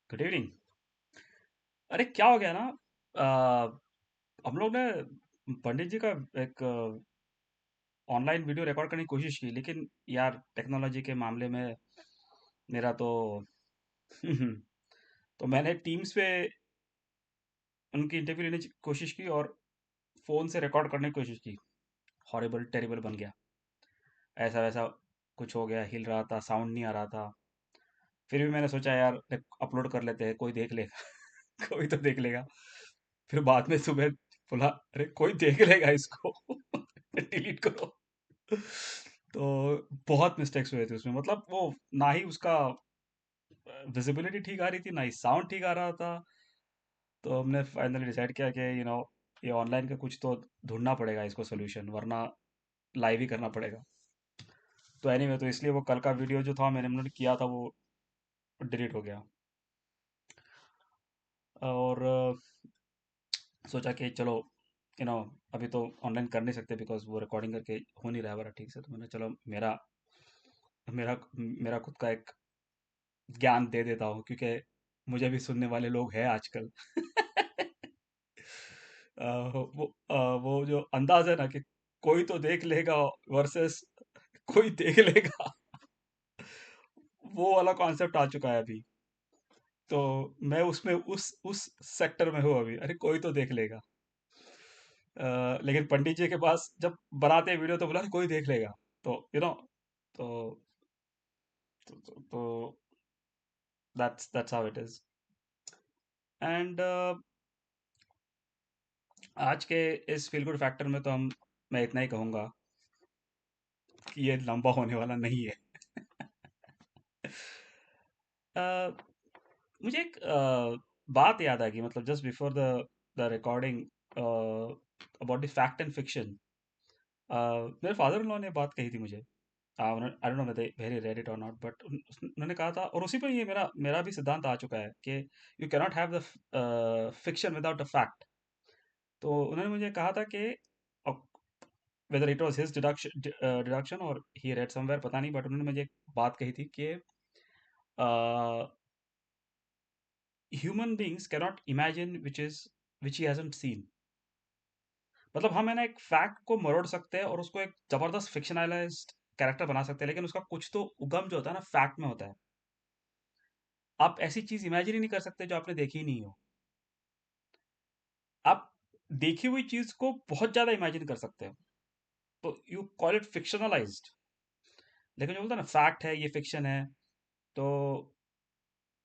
Good evening. अरे क्या हो गया ना, हम लोग ने पंडित जी का एक ऑनलाइन वीडियो रिकॉर्ड करने की कोशिश की, लेकिन यार टेक्नोलॉजी के मामले में मेरा तो तो मैंने टीम्स पे उनकी इंटरव्यू लेने की कोशिश की और फोन से रिकॉर्ड करने की कोशिश की। हॉरिबल टेरिबल बन गया। ऐसा वैसा कुछ हो गया, हिल रहा था, साउंड नहीं आ रहा था। फिर भी मैंने सोचा यार अपलोड कर लेते हैं, कोई देख लेगा। कोई तो देख लेगा। फिर बाद में सुबह बोला अरे कोई देख लेगा इसको। डिलीट करो। तो बहुत मिस्टेक्स हुए थे उसमें, मतलब वो ना ही उसका विजिबिलिटी ठीक आ रही थी, ना ही साउंड ठीक आ रहा था। तो हमने फाइनली डिसाइड किया कि ये ऑनलाइन का कुछ तो ढूंढना पड़ेगा इसको सोल्यूशन, वरना लाइव ही करना पड़ेगा। तो एनीवे, तो इसलिए वो कल का वीडियो जो था मैंने हमने किया था वो डिलीट हो गया। और सोचा कि चलो यू नो अभी तो ऑनलाइन कर नहीं सकते बिकॉज वो रिकॉर्डिंग करके हो नहीं रहा है हमारा ठीक से। तो मैंने चलो मेरा मेरा मेरा खुद का एक ज्ञान दे देता हूँ, क्योंकि मुझे भी सुनने वाले लोग हैं आजकल। वो जो अंदाज है ना कि कोई तो देख लेगा वर्सेस कोई देख लेगा, वो वाला कॉन्सेप्ट आ चुका है अभी। तो मैं उसमें उस सेक्टर में हूँ अभी। अरे कोई तो देख लेगा। लेकिन पंडित जी के पास जब बनाते हैं वीडियो तो बोला कोई देख लेगा। तो तो तो that's how it is. And आज के इस फील गुड फैक्टर में तो हम मैं इतना ही कहूंगा कि ये लंबा होने वाला नहीं है। अ, मुझे एक बात याद आ गई, मतलब just before the recording about the fact and fiction. मेरे फादर इन लॉ ने बात कही थी मुझे। आई don't know very read it और नॉट, बट उन्होंने कहा था, और उसी पर ये मेरा मेरा भी सिद्धांत आ चुका है कि you cannot have the fiction without a fact. तो उन्होंने मुझे कहा था कि whether it was his deduction और ही रेड समवेयर, पता नहीं, बट उन्होंने मुझे एक बात कही थी कि human beings cannot imagine which he hasn't seen. मतलब हम है ना एक फैक्ट को मरोड़ सकते हैं और उसको एक जबरदस्त फिक्शनलाइज्ड कैरेक्टर बना सकते हैं, लेकिन उसका कुछ तो उगम जो होता है ना फैक्ट में होता है। आप ऐसी चीज इमेजिन ही नहीं कर सकते जो आपने देखी ही नहीं हो। आप देखी हुई चीज को बहुत ज्यादा इमेजिन कर सकते हो, तो यू कॉल इट फिक्शनलाइज्ड। लेकिन जो बोलता है ना फैक्ट है, ये फिक्शन है। तो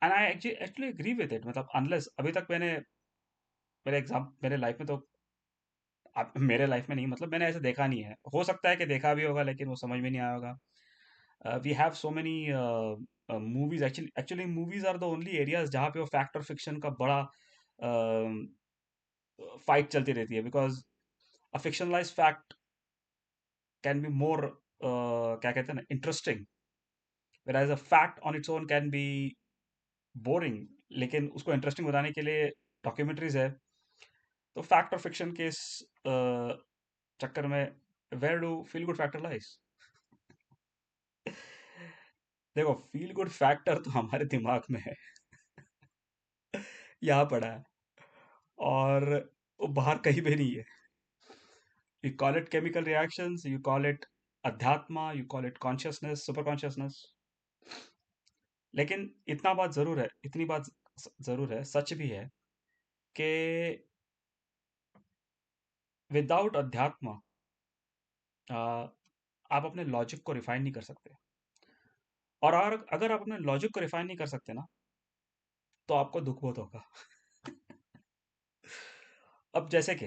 and I actually agree with it, मतलब अनलेस अभी तक मैंने मेरे लाइफ में तो मेरे लाइफ में नहीं, मतलब मैंने ऐसे देखा नहीं है। हो सकता है कि देखा भी होगा लेकिन वो समझ में नहीं आया होगा। We have so many movies, actually movies are the only areas जहाँ पे वो फैक्ट और फिक्शन का बड़ा फाइट चलती रहती है, because a fictionalised fact can be more क्या कहते हैं ना, interesting, whereas a fact on its own can be boring. लेकिन उसको इंटरेस्टिंग बनाने के लिए डॉक्यूमेंट्रीज है। तो फैक्ट और फिक्शन के इस चक्कर में where do feel good factor lies. देखो, फील गुड फैक्टर तो हमारे दिमाग में है, यहाँ पड़ा है, और वो बाहर कहीं भी नहीं है। You call it chemical reactions, you call it अध्यात्मा, you call it consciousness, super consciousness. लेकिन इतना बात जरूर है, इतनी बात जरूर है, सच भी है कि विदाउट अध्यात्म आप अपने लॉजिक को रिफाइन नहीं कर सकते। और अगर आप अपने लॉजिक को रिफाइन नहीं कर सकते ना, तो आपको दुख बहुत होगा। अब जैसे कि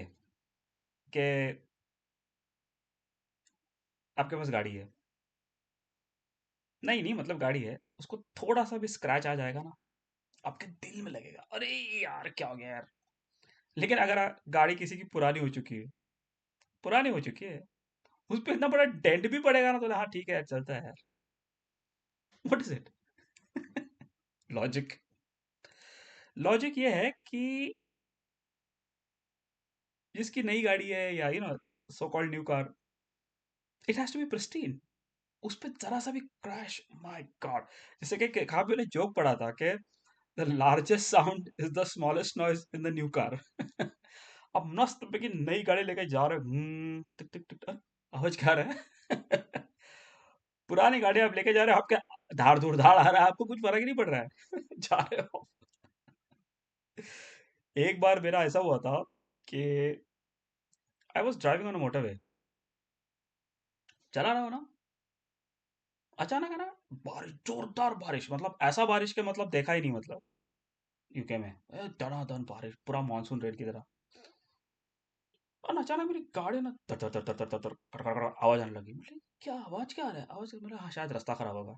आपके पास गाड़ी है। नहीं नहीं, मतलब गाड़ी है, उसको थोड़ा सा भी स्क्रैच आ जाएगा ना, आपके दिल में लगेगा, अरे यार क्या हो गया यार। लेकिन अगर गाड़ी किसी की पुरानी हो चुकी है, पुरानी हो चुकी है, उस पर इतना बड़ा डेंट भी पड़ेगा ना, तो हाँ ठीक है यार, चलता है यार। What is it? Logic. Logic ये है कि जिसकी नई गाड़ी है, या so called new car, it has to be pristine. उस पे जरा सा भी क्रैश, माय गॉड। जैसे कि कहाँ पे मैंने जोक पढ़ा था कि the largest sound is the smallest noise in the new car. अब मस्त पे की नई गाड़ी लेके जा रहे हो, टिक टिक टिक, आवाज क्या आ रहा है? पुरानी गाड़ी आप लेके जा रहे हो, आपके धाड़ धूड़ धाड़ आ रहा है, आपको कुछ फर्क ही नहीं पड़ रहा है। जा रहे हो। एक बार मेरा ऐसा हुआ था कि I was driving on motorway, चला रहा हूँ ना, अचानक है ना, बारिश, जोरदार बारिश, मतलब ऐसा बारिश के मतलब देखा ही नहीं, मतलब यूके में धड़ाधड़ बारिश, पूरा मानसून रेड की तरह। और अचानक मेरी गाड़ी ना तर तर तर तर तर तर तर कर कर कर आवाज आने लगी। मतलब क्या आवाज, क्या आ रहा है आवाज, मेरा हाँ शायद रास्ता खराब होगा।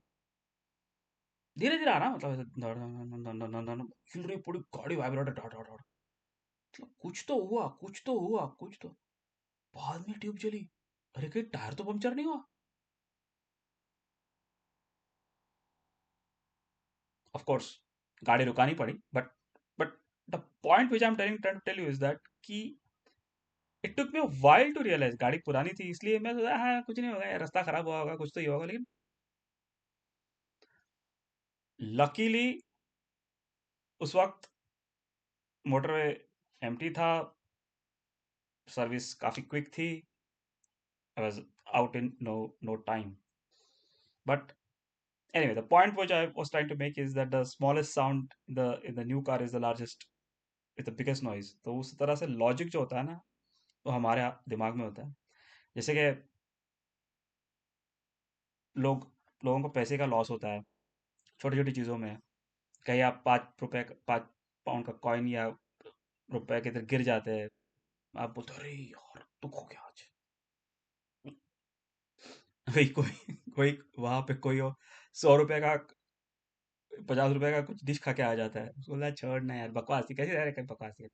धीरे धीरे आ रहा, मतलब ऐसे धड़ धड़ धड़ धड़ धड़ धड़, हिल रही पूरी गाड़ी, वाइब्रेटर धड़ धड़ धड़। मतलब कुछ तो हुआ, कुछ तो हुआ, कुछ तो। बाद में ट्यूब जली। अरे कहीं टायर तो पंक्चर नहीं हुआ? ऑफ कोर्स गाड़ी रुकानी पड़ी, but the point which I am trying to tell you is that कि it took me a while to realise, गाड़ी पुरानी थी इसलिए मैं सोचा हाँ कुछ नहीं होगा यार, रास्ता खराब हुआ होगा, कुछ तो ही होगा, लेकिन लकीली उस वक्त मोटरवे एम्प्टी था, सर्विस काफी क्विक थी, I was out in no time. But anyway, the point which I was trying to make is that the smallest sound in the new car is the largest, is the biggest noise. तो उस तरह से logic जो होता है ना, वो हमारे दिमाग में होता है। जैसे कि लोग लोगों को पैसे का लॉस होता है छोटी छोटी चीज़ों में। कहीं आप 5 रुपए 5 पाउंड का कॉइन या रुपए के इधर गिर जाते हैं, आप बोलते हो, अरे यार दुख हो गया आज। वही कोई कोई वहां पे कोई हो 100 रुपए का, 50 रुपए का कुछ डिश खा के आ जाता है, उसको बोला छोड़ना यार, बकवास थी, कैसी रह रहे बकवास थी।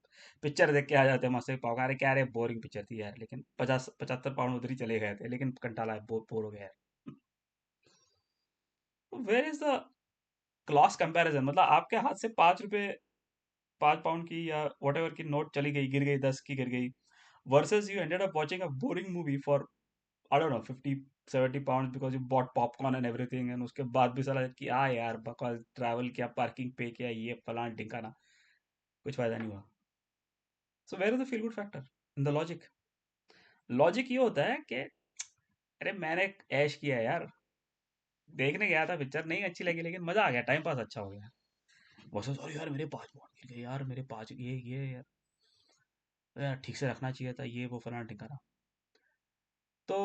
पिक्चर देख के आ जाते हैं मस्त पाव खा रहे, क्या रे बोरिंग पिक्चर थी यार, लेकिन 50 75 पाउंड उधर ही चले गए थे, लेकिन कंटाला है, बोर हो गया यार। Where is the class comparison? मतलब आपके हाथ से 5 रुपए, 5 पाउंड की या वट एवर की नोट चली गई, गिर गई, 10 की गिर गई, versus you ended up watching a boring movie for I don't no 50 70 pound because you bought popcorn and everything, and उसके बाद भी साला कि यार बकवास, ट्रैवल किया, पार्किंग पे किया, ये फलान ढिंकाना, कुछ फायदा नहीं हुआ। So where is the feel good factor in the logic? Logic ये होता है कि अरे मैंने ऐश किया है यार, देखने गया था पिक्चर, नहीं अच्छी लगी लेकिन मजा आ गया, टाइम पास अच्छा हो गया। वर्सेस अरे यार मेरे 5 पॉइंट गिर गए यार, मेरे पाँच ये यार, यार ठीक से रखना चाहिए था, ये वो फलाना ढिंकाना। तो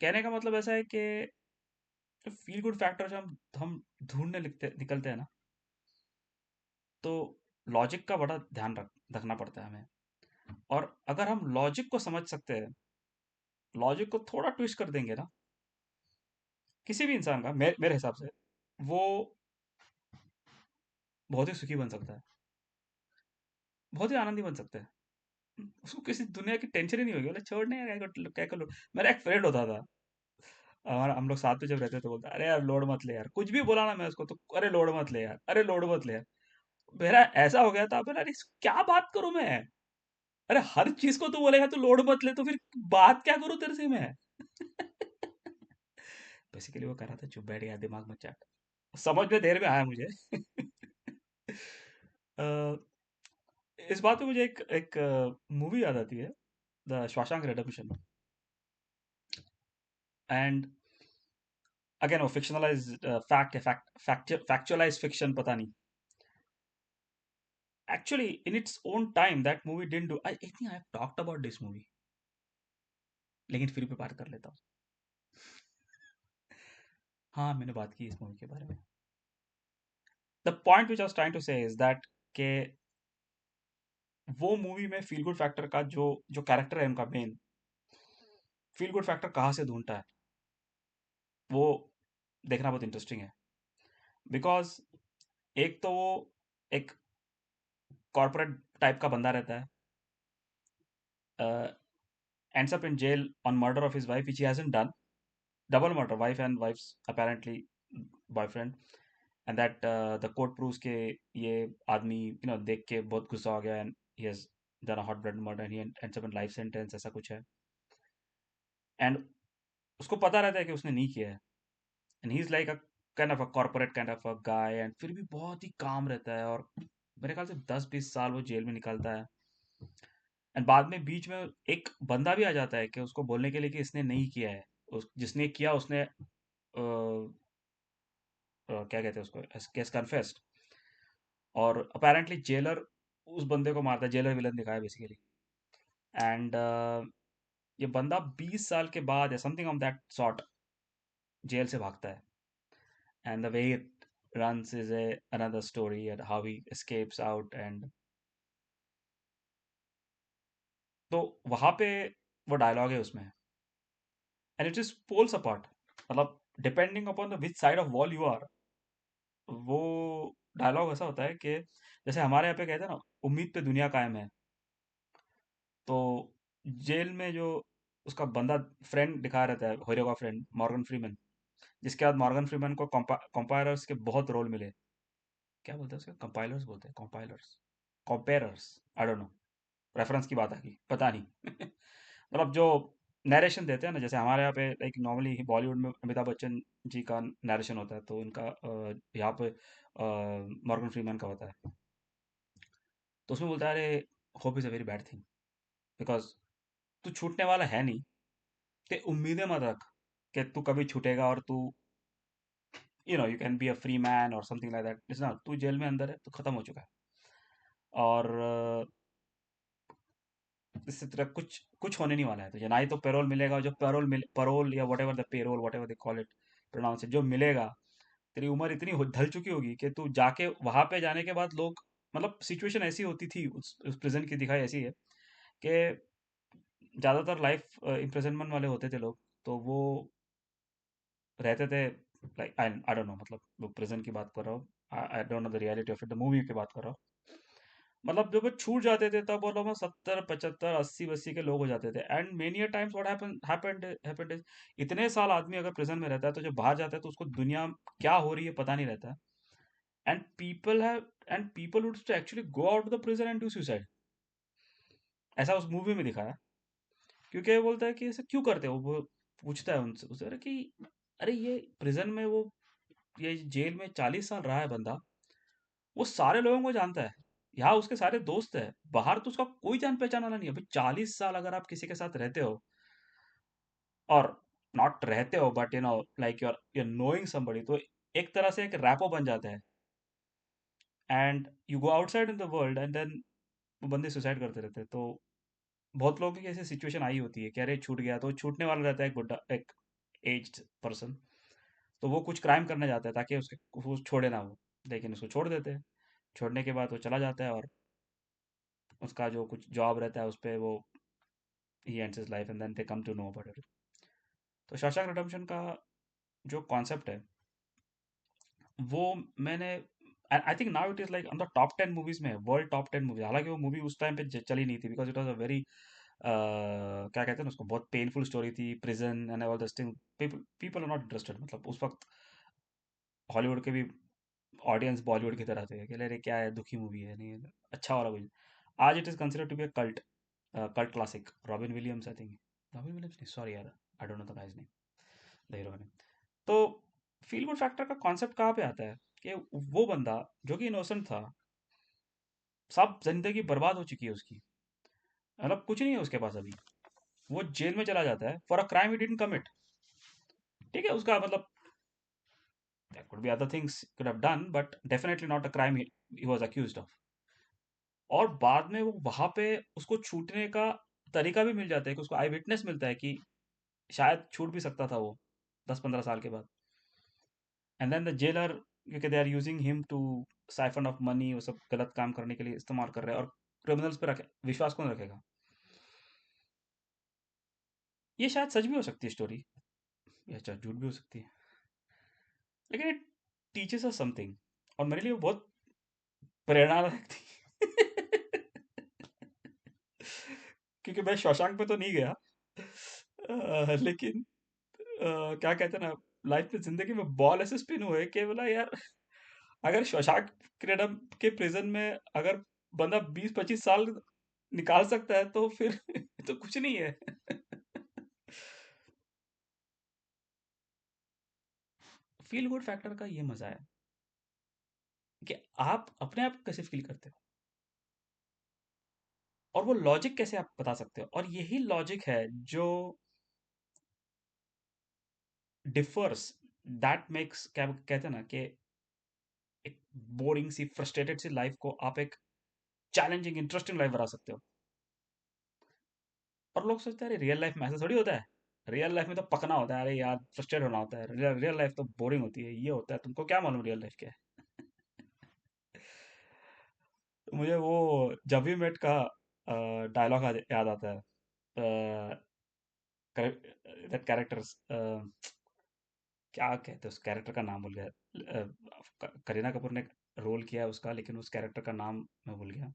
कहने का मतलब ऐसा है कि फील गुड फैक्टर जब हम ढूंढने लिखते निकलते हैं ना, तो लॉजिक का बड़ा ध्यान रखना पड़ता है हमें। और अगर हम लॉजिक को समझ सकते हैं, लॉजिक को थोड़ा ट्विस्ट कर देंगे ना, किसी भी इंसान का, मेरे हिसाब से वो बहुत ही सुखी बन सकता है, बहुत ही आनंदी बन सकता है। उसको किसी दुनिया की टेंशन ही नहीं होगी, बोले छोड़ने यार, क्या कर लो। मेरा एक फ्रेंड होता था, और हम लोग साथ में जब रहते थे, बोलता अरे यार लोड मत ले यार, कुछ भी बोला ना मैं उसको तो, अरे लोड मत ले यार, अरे लोड मत ले यार। मेरा ऐसा हो गया था, मेरा अरे क्या बात करूं मैं, अरे हर चीज को तू बोलेगा तू लोड मत ले, तो फिर बात क्या करूं तेरे से मैं? बेसिकली वो कर रहा था, चुप बैठ गया, दिमाग मत चाट। समझ में देर में आया मुझे। अ, इस बात पे मुझे एक एक मूवी याद आती है, the Shawshank redemption. And again वो फिक्शनलाइज फैक्ट है, फैक्चुअलाइज फिक्शन पता नहीं। Actually in its own time that movie didn't do, I think I have talked about this movie, लेकिन फिर भी बात कर लेता हूँ। हाँ मैंने बात की इस मूवी के बारे में। The point which I was trying to say is that के वो मूवी में फील गुड फैक्टर का जो जो कैरेक्टर है उनका मेन, फील गुड फैक्टर कहाँ से ढूंढता है, वो देखना बहुत इंटरेस्टिंग है। बिकॉज एक तो वो एक कॉर्पोरेट टाइप का बंदा रहता है, ends up in jail on murder of his wife which he hasn't done, double murder, wife and wife's apparently boyfriend, and that the court proves के ये आदमी देख के बहुत गुस्सा हो गया, and he has done a hot blood murder and he ends up in life sentence, ऐसा कुछ है। एंड उसको पता रहता है कि उसने नहीं किया है, and he is like kind of a corporate kind of a guy, and फिर भी बहुत ही काम रहता है, और मेरे ख्याल से 10-20 साल वो जेल में निकलता है। एंड बाद में बीच में एक बंदा भी आ जाता है कि उसको बोलने के लिए कि इसने नहीं किया है, जिसने किया उसने क्या कहते हैं उसको, केस कन्फेस्ड। और अपेरेंटली जेलर उस बंदे को मारता है, जेलर विलन दिखाया बेसिकली। एंड ये बंदा 20 साल के बाद या समथिंग ऑफ दैट सॉर्ट जेल से भागता है, and the way it runs is another story, and how he escapes out, and तो वहां पे वो डायलॉग है उसमें, and it is poles apart, मतलब depending upon the which side of wall you are, वो डायलॉग ऐसा होता है कि जैसे हमारे यहाँ पे कहते हैं ना, उम्मीद पे दुनिया कायम है। तो जेल में जो उसका बंदा फ्रेंड दिखाया रहता है, हीरो का फ्रेंड मॉर्गन फ्रीमैन, जिसके बाद मॉर्गन फ्रीमैन को कंपायरर्स के बहुत रोल मिले। क्या बोलते हैं उसके, कंपाइलर्स बोलते हैं, compilers, comparers, I don't know, reference की बात आ गई पता नहीं। मतलब जो नरेशन देते हैं ना, जैसे हमारे यहाँ पे लाइक नॉर्मली बॉलीवुड में अमिताभ बच्चन जी का नरेशन होता है, तो इनका यहाँ पे मॉर्गन फ्रीमैन का होता है। तो उसमें बोलता है, अरे hope is a very bad thing, because तू छूटने वाला है नहीं, ते उम्मीदें मत रख कि तू कभी छूटेगा, और तू you can be a free man और something like that. It's not, तू जेल में अंदर है तो खत्म हो चुका है। और इसी तरह कुछ कुछ होने नहीं वाला है तुझे, ना ही तो पैरोल मिलेगा, जो पैरोल या whatever the parole, whatever they call it, pronounce, जो मिलेगा, तेरी उम्र इतनी ढल चुकी होगी कि तू जाके वहां पे जाने के बाद लोग, मतलब सिचुएशन ऐसी होती थी उस प्रिजन की दिखाई ऐसी है कि ज्यादातर लाइफ इम्प्रिजनमेंट वाले होते थे लोग, तो वो रहते थे, लाइक आई डोंट नो, मतलब वो प्रिजन की बात कर रहा हूँ, आई don't know the reality of it, the movie की बात कर रहा हूँ। मतलब जब वो छूट जाते थे तब वो लोग 70, 75, 80 के लोग हो जाते थे, and many a times what happened is, इतने साल आदमी अगर प्रिजन में रहता है तो जब बाहर जाता है तो उसको दुनिया क्या हो रही है पता नहीं रहता है। And people would actually go out the prison and do suicide, ऐसा उस मूवी में दिखाया। क्योंकि वो बोलता है कि ऐसा क्यों करते हो, वो पूछता है उनसे उसे, अरे कि अरे ये प्रिजन में वो, ये जेल में 40 साल रहा है बंदा, वो सारे लोगों को जानता है, यहाँ उसके सारे दोस्त है, बाहर तो उसका कोई जान पहचान वाला नहीं है भाई। 40 साल अगर आप किसी के साथ रहते हो, और नॉट रहते हो but like you are knowing somebody, तो एक तरह से एक रैपो बन जाता है, and you go outside in the world, and then वो बंदे सुसाइड करते रहते हैं। तो बहुत लोगों की ऐसी सिचुएशन आई होती है कि अरे छूट गया, तो छूटने वाला रहता है एक बुढ़ा, एक एज्ड पर्सन, तो वो कुछ क्राइम करने जाता है ताकि उसके वो छोड़े ना वो, लेकिन उसको छोड़ देते हैं। छोड़ने के बाद वो चला जाता है, और उसका जो कुछ जॉब रहता है उस पे वो, he ends his life, and then they come to know about it. तो शॉशैंक रिडेम्पशन का जो कॉन्सेप्ट है, वो मैंने, I think now it is like on the top 10 movies में, वर्ल्ड टॉप 10 मूवीज। हालांकि वो मूवी उस टाइम पे चली नहीं थी, because it was a very क्या कहते हैं ना उसको, बहुत पेनफुल स्टोरी थी, prison and all this thing. People people are not interested, मतलब उस वक्त हॉलीवुड के भी ऑडियंस बॉलीवुड की तरह थे कि अरे क्या है, दुखी मूवी है, नहीं अच्छा वाला कुछ। आज it is considered to be a cult, cult classic. Robin Williams, I think, Robin Williams नहीं, सॉरी यार, I don't know the guy's name, the hero name. तो फील गुड फैक्टर का कॉन्सेप्ट कहाँ पे आता है कि वो बंदा जो कि इनोसेंट था, सब जिंदगी बर्बाद हो चुकी है उसकी, मतलब कुछ नहीं है उसके पास अभी, वो जेल में चला जाता है for a crime he didn't commit. ठीक है, उसका मतलब there could be other things he could have done, but definitely not a crime he was accused of। और बाद में वो वहां पे उसको छूटने का तरीका भी मिल जाता है, कि उसको आई विटनेस मिलता है कि शायद छूट भी सकता था वो 10-15 साल के बाद। एंड देन द जेलर, क्योंकि they are using him to siphon off money, वो सब गलत काम करने के लिए इस्तेमाल कर रहे हैं, और क्रिमिनल्स पे रखे विश्वास कौन रखेगा। ये शायद सच भी हो सकती है स्टोरी, या शायद झूठ भी हो सकती है, लेकिन इट टीचेस अस समथिंग, और मेरे लिए वो बहुत प्रेरणादायक थी। क्योंकि मैं शौशांक पे तो नहीं गया, लेकिन क्या कहते हैं ना, लाइफ में जिंदगी में बॉल ऐसे स्पिन हुए कि बोला यार, अगर शौशांक क्रेडम के प्रिजन में अगर बंदा 20-25 साल निकाल सकता है, तो फिर तो कुछ नहीं है। फील गुड फैक्टर का ये मजा है कि आप अपने आप को कैसे फील करते हो और वो लॉजिक कैसे आप बता सकते हो, और यही लॉजिक है जो डिफर्स, दैट मेक्स, क्या कहते हैं ना कि एक बोरिंग सी फ्रस्ट्रेटेड सी लाइफ को आप एक चैलेंजिंग इंटरेस्टिंग लाइफ बना सकते हो। और लोग सोचते हैं अरे रियल लाइफ में ऐसा थोड़ी होता है, रियल लाइफ में तो पकना होता है, अरे यार फ्रस्ट्रेट होना होता है, रियल लाइफ तो बोरिंग होती है, ये होता है, तुमको क्या मालूम रियल लाइफ क्या है। तो मुझे वो जब भी मेट का डायलॉग याद आता है। दैट कैरेक्टर्स, क्या कहते हैं उस कैरेक्टर का नाम भूल गया। करीना कपूर ने रोल किया है उसका, लेकिन उस कैरेक्टर का नाम मैं भूल गया।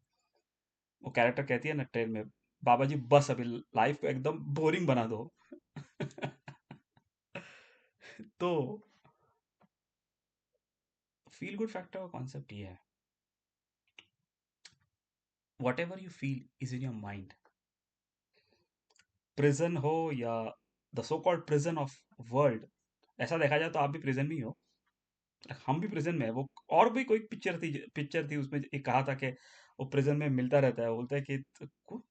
वो कैरेक्टर कहती है ना ट्रेन में, बाबा जी बस अभी लाइफ को एकदम बोरिंग बना दो। तो फील गुड फैक्टर का कॉन्सेप्ट ये है, what ever you feel is in your mind. Prison हो या the so called prison of world, ऐसा देखा जाए तो आप भी प्रिजन में ही हो, हम भी प्रिजन में है। वो और भी कोई पिक्चर थी उसमें एक कहा था कि वो प्रिजन में मिलता रहता है, बोलता है कि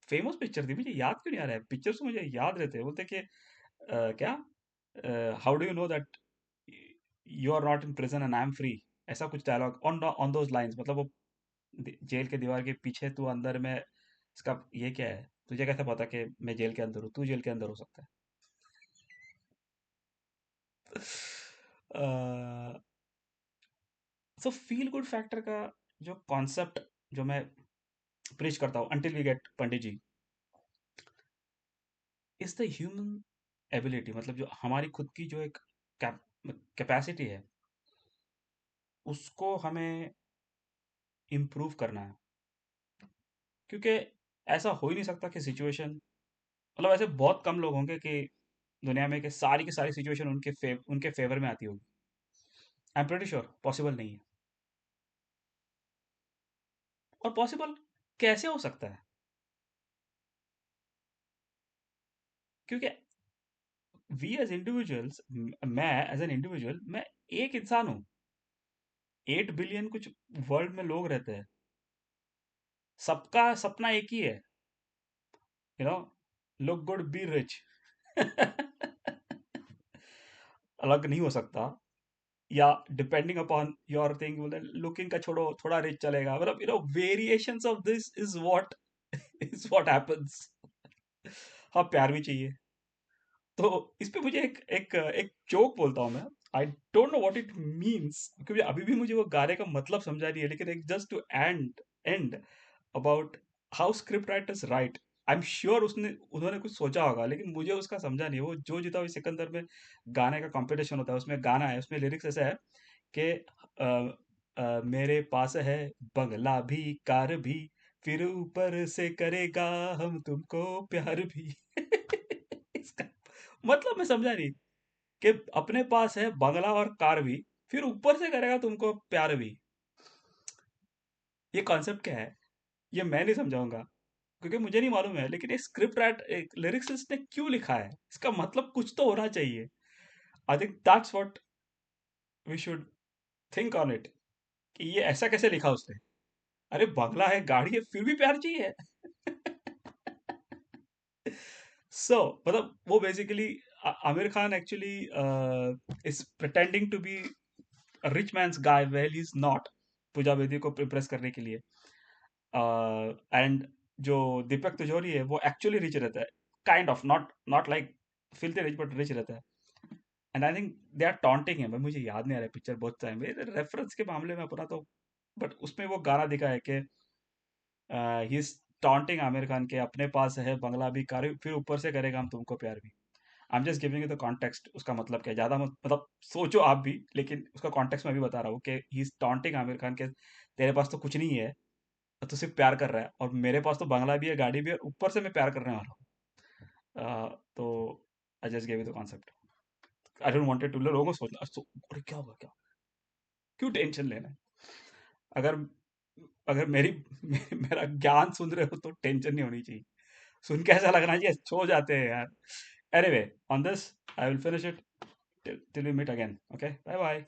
फेमस पिक्चर थी, मुझे याद क्यों नहीं आ रहा है, पिक्चर तो मुझे याद रहते हैं, बोलते हैं कि क्या, how do you know that you are not in prison and I am free, ऐसा कुछ dialogue on on those lines, मतलब वो जेल के दीवार के पीछे तू अंदर में, इसका ये क्या है, तुझे कैसे पता कि मैं जेल के अंदर हूँ, तू जेल के अंदर हो सकता है। सो फील गुड फैक्टर का जो कॉन्सेप्ट जो मैं प्रीच करता हूँ until we get Pandit ji, is the human ability, मतलब जो हमारी खुद की जो एक कैपेसिटी है, उसको हमें इम्प्रूव करना है। क्योंकि ऐसा हो ही नहीं सकता कि सिचुएशन, मतलब ऐसे बहुत कम लोग होंगे कि दुनिया में की सारी सिचुएशन उनके फेवर में आती होगी। I am pretty sure possible नहीं है। और पॉसिबल कैसे हो सकता है, क्योंकि वी एज इंडिविजुअल्स, मैं एज एन इंडिविजुअल, मैं एक इंसान हूँ, 8 बिलियन कुछ वर्ल्ड में लोग रहते हैं, सबका सपना एक ही है, you know, look good be rich. अलग नहीं हो सकता, या depending upon your thing, looking का छोड़ो, थोड़ा रिच चलेगा, मतलब variations of this is what is what happens. हाँ, प्यार भी चाहिए। तो इस पे मुझे एक एक जोक बोलता हूँ मैं, आई don't know what it means, क्योंकि अभी भी मुझे वो गाने का मतलब समझा नहीं है, लेकिन एक just to and about how script writers write. I am sure उसने उन्होंने कुछ सोचा होगा, लेकिन मुझे उसका समझा नहीं है। वो जो जीता हुआ सिकंदर में गाने का कंपटीशन होता है, उसमें गाना है, उसमें लिरिक्स ऐसा है कि मेरे पास है बंगला भी, कार भी, फिर ऊपर से करेगा हम तुमको प्यार भी। इसका मतलब मैं समझा नहीं, कि अपने पास है बंगला और कार भी, फिर ऊपर से करेगा तुमको प्यार भी। ये कॉन्सेप्ट क्या है, ये मैं नहीं समझाऊंगा, क्योंकि मुझे नहीं मालूम है, लेकिन एक स्क्रिप्ट राइट एक लिरिक्सिस्ट ने क्यों लिखा है, इसका मतलब कुछ तो होना चाहिए। I think that's what we should think on it, कि ये ऐसा कैसे लिखा उसने। अरे बंगला है, गाड़ी है, फिर भी प्यार चाहिए। सो मतलब वो basically, Aamir Khan actually is pretending to be rich man's guy well he is not, Pooja Bedi को इम्प्रेस करने के लिए। एंड जो दीपक तिजोरी है वो एक्चुअली रिच रहता है, kind of, not not like filthy rich, but rich रहता है। And I think they are taunting है, मुझे याद नहीं आ रहा है पिक्चर, बहुत टाइम रेफरेंस के मामले में अपना तो, बट उसमें वो गाना दिखा है कि he is taunting Aamir Khan के, अपने पास है बंगला भी, कार भी, फिर ऊपर से करेगा हम तुमको प्यार भी। I am just giving you the context, उसका मतलब क्या है, ज्यादा मतलब सोचो आप भी, लेकिन उसका कॉन्टेक्स्ट मैं भी बता रहा हूँ कि he is taunting Aamir Khan के, तेरे पास तो कुछ नहीं है, तो सिर्फ प्यार कर रहा है, और मेरे पास तो बंगला भी है, गाड़ी भी है, और ऊपर से मैं प्यार करने वाला हूँ। तो I just give you the concept, I don't wanted to, लोगों को सोचना अरे क्या होगा क्या, क्यों टेंशन लेना है। अगर अगर मेरा ज्ञान सुन रहे हो तो टेंशन नहीं होनी चाहिए, सुन के ऐसा लगना चाहिए सो जाते हैं यार। Anyway, on this I will finish it, till we meet again, okay, bye bye।